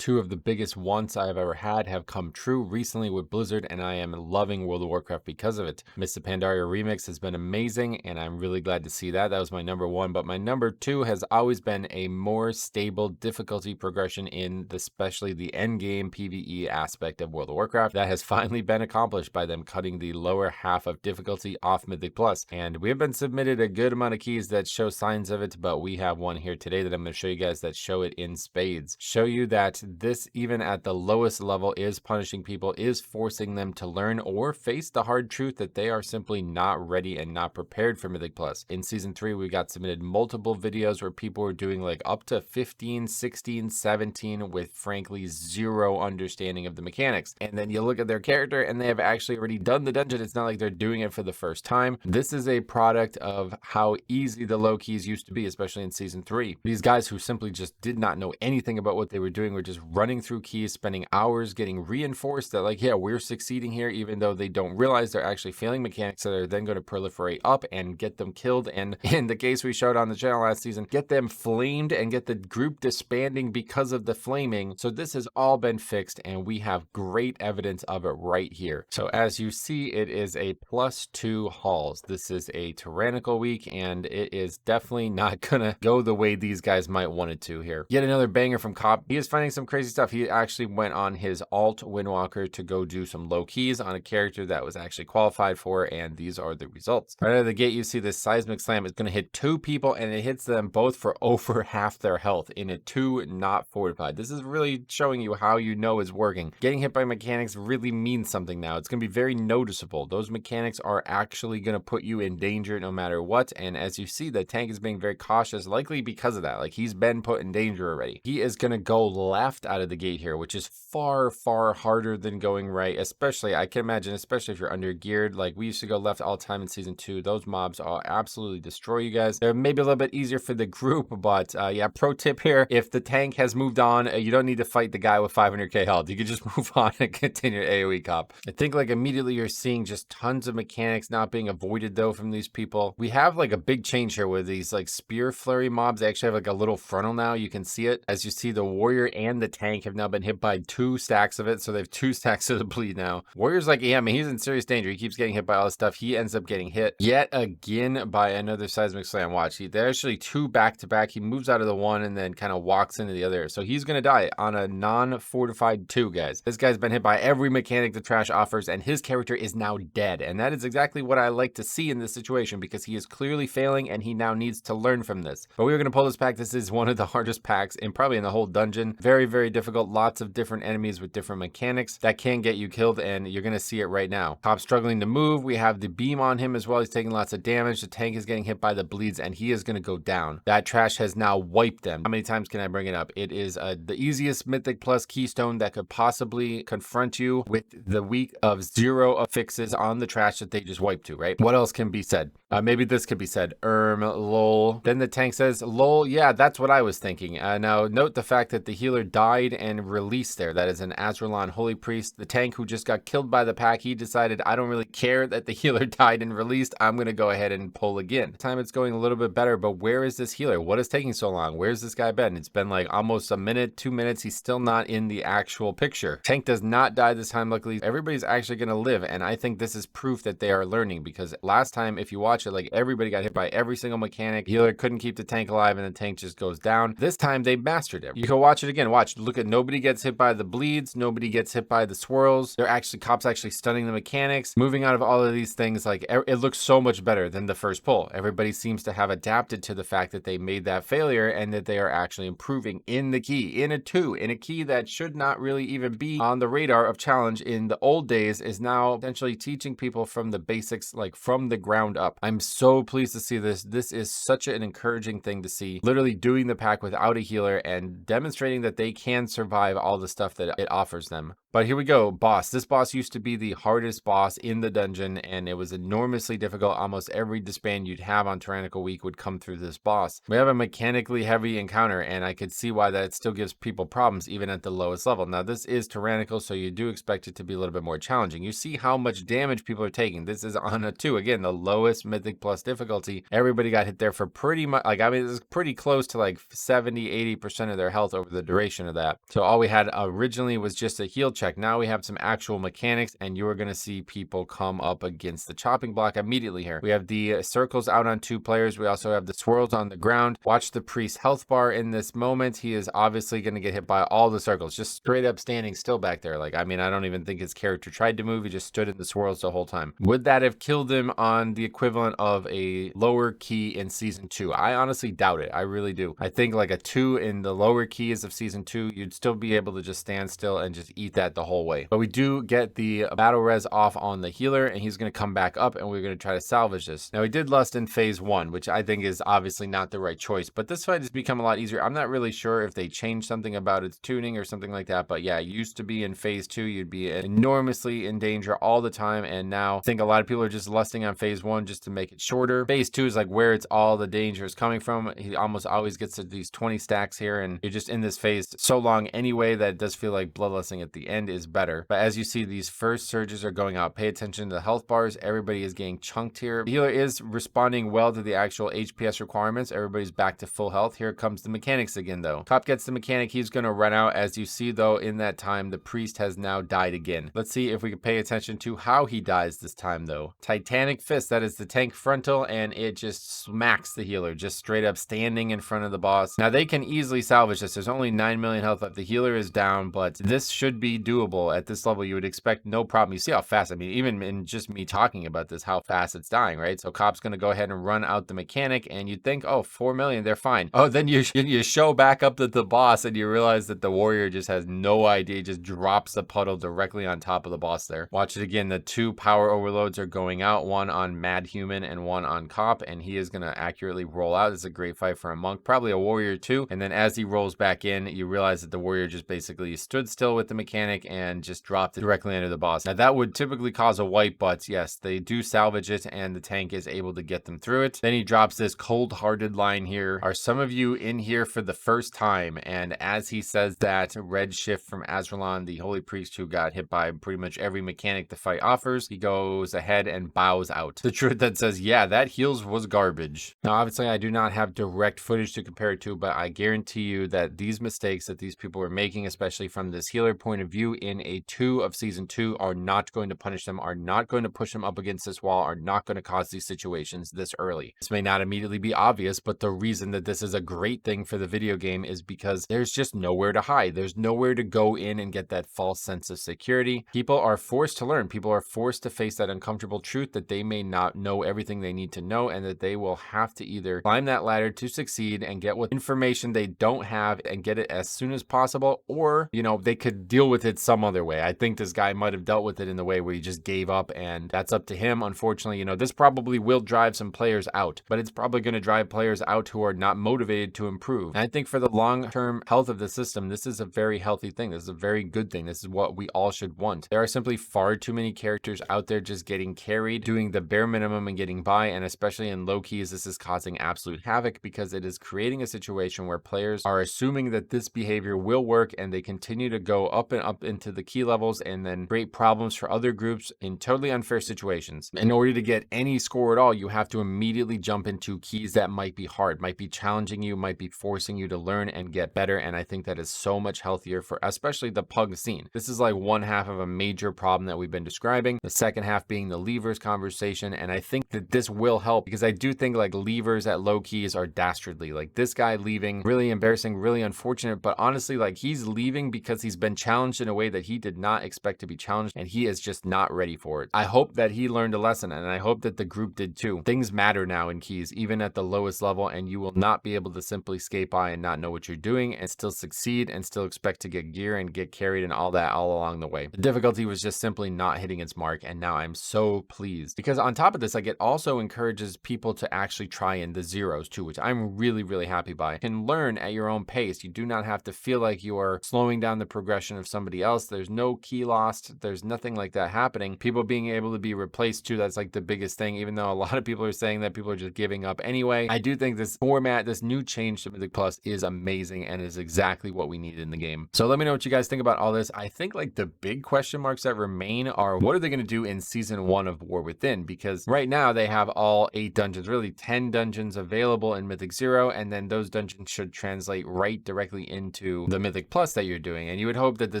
Two of the biggest wants I've ever had have come true recently with Blizzard, and I am loving World of Warcraft because of it. Miss the Pandaria remix has been amazing, and I'm really glad to see that. That was my number one, but my number two has always been a more stable difficulty progression in especially the endgame PvE aspect of World of Warcraft. That has finally been accomplished by them cutting the lower half of difficulty off Mythic Plus, and we have been submitted a good amount of keys that show signs of it, but we have one here today that I'm going to show you guys that show it in spades. Show you that this, even at the lowest level, is punishing people, is forcing them to learn or face the hard truth that they are simply not ready and not prepared for Mythic Plus. In Season 3, we got submitted multiple videos where people were doing like up to 15, 16, 17 with frankly zero understanding of the mechanics. And then you look at their character and they have actually already done the dungeon. It's not like they're doing it for the first time. This is a product of how easy the low keys used to be, especially in Season 3. These guys who simply just did not know anything about what they were doing were just running through keys, spending hours getting reinforced that like, yeah, we're succeeding here, even though they don't realize they're actually failing mechanics that are then going to proliferate up and get them killed. And in the case we showed on the channel last season, get them flamed and get the group disbanding because of the flaming. So this has all been fixed, and we have great evidence of it right here. So as you see, it is a +2 hauls. This is a tyrannical week, and it is definitely not gonna go the way these guys might want it to here. Yet another banger from Cop. He is finding some crazy stuff. He actually went on his alt Windwalker to go do some low keys on a character that was actually qualified for, and these are the results. Right out of the gate, you see this seismic slam is going to hit two people, and it hits them both for over half their health in a 2 not fortified. This is really showing you how you know it's working. Getting hit by mechanics really means something now. It's going to be very noticeable. Those mechanics are actually going to put you in danger no matter what, and as you see, the tank is being very cautious, likely because of that. Like, he's been put in danger already. He is going to go left out of the gate here, which is far, far harder than going right, especially, I can imagine, especially if you're under geared. Like, we used to go left all the time in Season 2. Those mobs will absolutely destroy you guys. They're maybe a little bit easier for the group, but yeah, pro tip here, if the tank has moved on, you don't need to fight the guy with 500k health. You can just move on and continue AoE cop. I think like immediately you're seeing just tons of mechanics not being avoided though from these people. We have like a big change here with these like spear flurry mobs. They actually have like a little frontal now. You can see it. As you see, the warrior and the tank have now been hit by 2 stacks of it, so they have 2 stacks of the bleed now. Warrior's like, yeah, I mean, he's in serious danger. He keeps getting hit by all this stuff. He ends up getting hit yet again by another seismic slam. Watch, they're actually 2 back to back. He moves out of the one and then kind of walks into the other, so he's gonna die on a non-fortified 2, guys. This guy's been hit by every mechanic the trash offers, and his character is now dead, and that is exactly what I like to see in this situation, because he is clearly failing and he now needs to learn from this. But we are going to pull this pack. This is one of the hardest packs in probably in the whole dungeon. Very, very difficult. Lots of different enemies with different mechanics that can get you killed, and you're going to see it right now. Top struggling to move. We have the beam on him as well. He's taking lots of damage. The tank is getting hit by the bleeds, and he is going to go down. That trash has now wiped them. How many times can I bring it up? It is the easiest Mythic Plus keystone that could possibly confront you with the week of 0 fixes on the trash that they just wiped to, right? What else can be said? Maybe this could be said. Lol. Then the tank says, lol, yeah, that's what I was thinking. Now, note the fact that the healer died and released there. That is an Azralan Holy Priest. The tank who just got killed by the pack, he decided, I don't really care that the healer died and released. I'm going to go ahead and pull again. This time it's going a little bit better, but where is this healer? What is taking so long? Where's this guy been? It's been like almost a minute, 2 minutes. He's still not in the actual picture. Tank does not die this time. Luckily, everybody's actually going to live, and I think this is proof that they are learning, because last time, if you watch it, like everybody got hit by every single mechanic. Healer couldn't keep the tank alive, and the tank just goes down. This time they mastered it. You can watch it again. Watch, look at, nobody gets hit by the bleeds, nobody gets hit by the swirls. They're actually, cops actually stunning the mechanics, moving out of all of these things. Like, it looks so much better than the first pull. Everybody seems to have adapted to the fact that they made that failure, and that they are actually improving in the key, in a 2, in a key that should not really even be on the radar of challenge in the old days, is now essentially teaching people from the basics, like from the ground up. I'm so pleased to see this. This is such an encouraging thing to see. Literally doing the pack without a healer and demonstrating that they can survive all the stuff that it offers them. But here we go, boss. This boss used to be the hardest boss in the dungeon, and it was enormously difficult. Almost every disband you'd have on Tyrannical Week would come through this boss. We have a mechanically heavy encounter, and I could see why that still gives people problems even at the lowest level. Now, this is Tyrannical, so you do expect it to be a little bit more challenging. You see how much damage people are taking. This is on a 2. Again, the lowest Mythic Plus difficulty. Everybody got hit there for pretty much, like, I mean, it's pretty close to like 70-80% of their health over the duration of that. So all we had originally was just a heal check. Now we have some actual mechanics, and you are going to see people come up against the chopping block immediately here. We have the circles out on 2 players. We also have the swirls on the ground. Watch the priest health bar in this moment. He is obviously going to get hit by all the circles, just straight up standing still back there. Like, I mean, I don't even think his character tried to move. He just stood in the swirls the whole time. Would that have killed him on the equivalent of a lower key in season 2? I honestly doubt it. I really do. I think like a 2 in the lower keys of season 2, you'd still be able to just stand still and just eat that the whole way. But we do get the battle res off on the healer, and he's going to come back up, and we're going to try to salvage this. Now, we did lust in phase 1, which I think is obviously not the right choice, but this fight has become a lot easier. I'm not really sure if they changed something about its tuning or something like that, but yeah, it used to be in phase 2, you'd be enormously in danger all the time, and now I think a lot of people are just lusting on phase 1 just to make it shorter. Phase 2 is like where it's all the danger is coming from. He almost always gets to these 20 stacks here, and you're just in this phase so long anyway that it does feel like bloodlusting at the end is better. But as you see, these first surges are going out. Pay attention to the health bars. Everybody is getting chunked here. The healer is responding well to the actual HPS requirements. Everybody's back to full health. Here comes the mechanics again, though. Cop gets the mechanic. He's going to run out. As you see, though, in that time, the priest has now died again. Let's see if we can pay attention to how he dies this time, though. Titanic Fist. That is the tank frontal, and it just smacks the healer, just straight up standing in front of the boss. Now, they can easily salvage this. There's only 9 million health left. The healer is down, but this should be doable. At this level, you would expect no problem. You see how fast, I mean, even in just me talking about this, how fast it's dying, right? So Cop's going to go ahead and run out the mechanic, and you'd think, oh, 4 million, they're fine. Oh, then you show back up to the boss, and you realize that the warrior just has no idea, just drops the puddle directly on top of the boss there. Watch it again. The 2 power overloads are going out, one on Mad Human and one on Cop, and he is going to accurately roll out. It's a great fight for a monk, probably a warrior too. And then as he rolls back in, you realize that the warrior just basically stood still with the mechanic and just dropped it directly under the boss. Now that would typically cause a wipe, but yes, they do salvage it, and the tank is able to get them through it. Then he drops this cold-hearted line here. Are some of you in here for the first time? And as he says that, red shift from Azralan, the holy priest who got hit by pretty much every mechanic the fight offers, he goes ahead and bows out. The truth that says, yeah, that heals was garbage. Now, obviously, I do not have direct footage to compare it to, but I guarantee you that these mistakes that these people are making, especially from this healer point of view in a 2 of season 2, are not going to punish them, are not going to push them up against this wall, are not going to cause these situations this early. This may not immediately be obvious, but the reason that this is a great thing for the video game is because there's just nowhere to hide. There's nowhere to go in and get that false sense of security. People are forced to learn. People are forced to face that uncomfortable truth that they may not know everything they need to know, and that they will have to either climb that ladder to succeed and get what information they don't have and get it as soon as possible, or, you know, they could deal with it some other way. I think this guy might have dealt with it in the way where he just gave up, and that's up to him. Unfortunately, you know, this probably will drive some players out, but it's probably going to drive players out who are not motivated to improve. And I think for the long-term health of the system, this is a very healthy thing. This is a very good thing. This is what we all should want. There are simply far too many characters out there just getting carried, doing the bare minimum and getting by, and especially in low keys, this is causing absolute havoc because it is creating a situation where players are assuming that this behavior will work, and they continue to go up and up into the key levels and then create problems for other groups in totally unfair situations. In order to get any score at all, you have to immediately jump into keys that might be hard, might be challenging you, might be forcing you to learn and get better, and I think that is so much healthier for especially the pug scene. This is like one half of a major problem that we've been describing, the second half being the levers conversation, and I think that this will help because I do think like levers at low keys are dastardly. Like this guy leaving, really embarrassing, really unfortunate, but honestly, like he's leaving because he's been challenged in a way that he did not expect to be challenged, and he is just not ready for it. I hope that he learned a lesson, and I hope that the group did too. Things matter now in keys, even at the lowest level, and you will not be able to simply skate by and not know what you're doing and still succeed and still expect to get gear and get carried and all that all along the way. The difficulty was just simply not hitting its mark, and now I'm so pleased because on top of this, like it also encourages people to actually try in the zeros too, which I'm really, really happy by. You can learn at your own pace. You do not have to feel like you are slowing down the progression of somebody else. There's no key lost. There's nothing like that happening. People being able to be replaced too, that's like the biggest thing, even though a lot of people are saying that people are just giving up anyway. I do think this format, this new change to Mythic Plus is amazing and is exactly what we need in the game. So let me know what you guys think about all this. I think like the big question marks that remain are what are they going to do in season 1 of War Within? Because right now they have all 8 dungeons, really 10 dungeons available in Mythic Zero, and then those dungeons should translate right directly into into the Mythic Plus that you're doing. And you would hope that the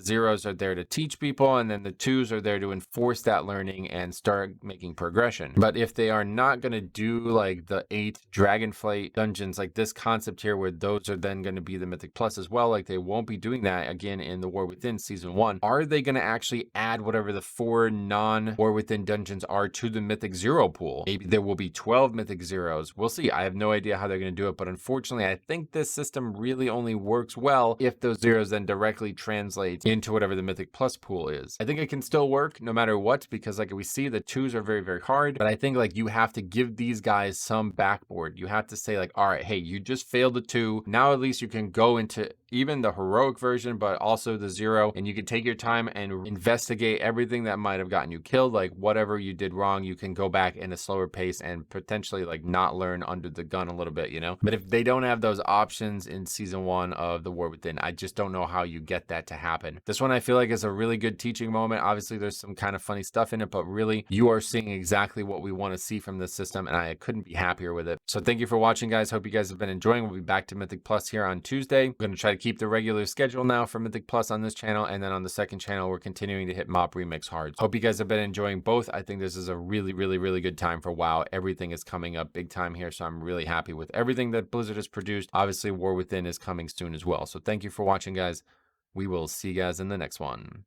zeros are there to teach people, and then the twos are there to enforce that learning and start making progression. But if they are not going to do like the 8 Dragonflight dungeons, like this concept here, where those are then going to be the Mythic Plus as well, like they won't be doing that again in the War Within Season 1. Are they going to actually add whatever the 4 non-War Within dungeons are to the Mythic Zero pool? Maybe there will be 12 Mythic Zeros. We'll see. I have no idea how they're going to do it, but unfortunately, I think this system really only works well if those zeros then directly translate into whatever the Mythic Plus pool is. I think it can still work no matter what, because like we see, the twos are very, very hard, but I think like you have to give these guys some backboard. You have to say like, all right, hey, you just failed the 2. Now at least you can go into even the heroic version, but also the 0, and you can take your time and investigate everything that might have gotten you killed. Like whatever you did wrong, you can go back in a slower pace and potentially like not learn under the gun a little bit, you know? But if they don't have those options in Season 1 of the War Within, I just don't know how you get that to happen. This one I feel like is a really good teaching moment. Obviously there's some kind of funny stuff in it, but really you are seeing exactly what we want to see from this system, and I couldn't be happier with it. So thank you for watching, guys. Hope you guys have been enjoying. We'll be back to Mythic Plus here on Tuesday. We're going to try to keep the regular schedule now for Mythic Plus on this channel, and then on the second channel we're continuing to hit Mop Remix hard. Hope you guys have been enjoying both. I think this is a really, really, really good time for WoW. Everything is coming up big time here, so I'm really happy with everything that Blizzard has produced. Obviously War Within is coming soon as well. So thank you for watching, guys. We will see you guys in the next one.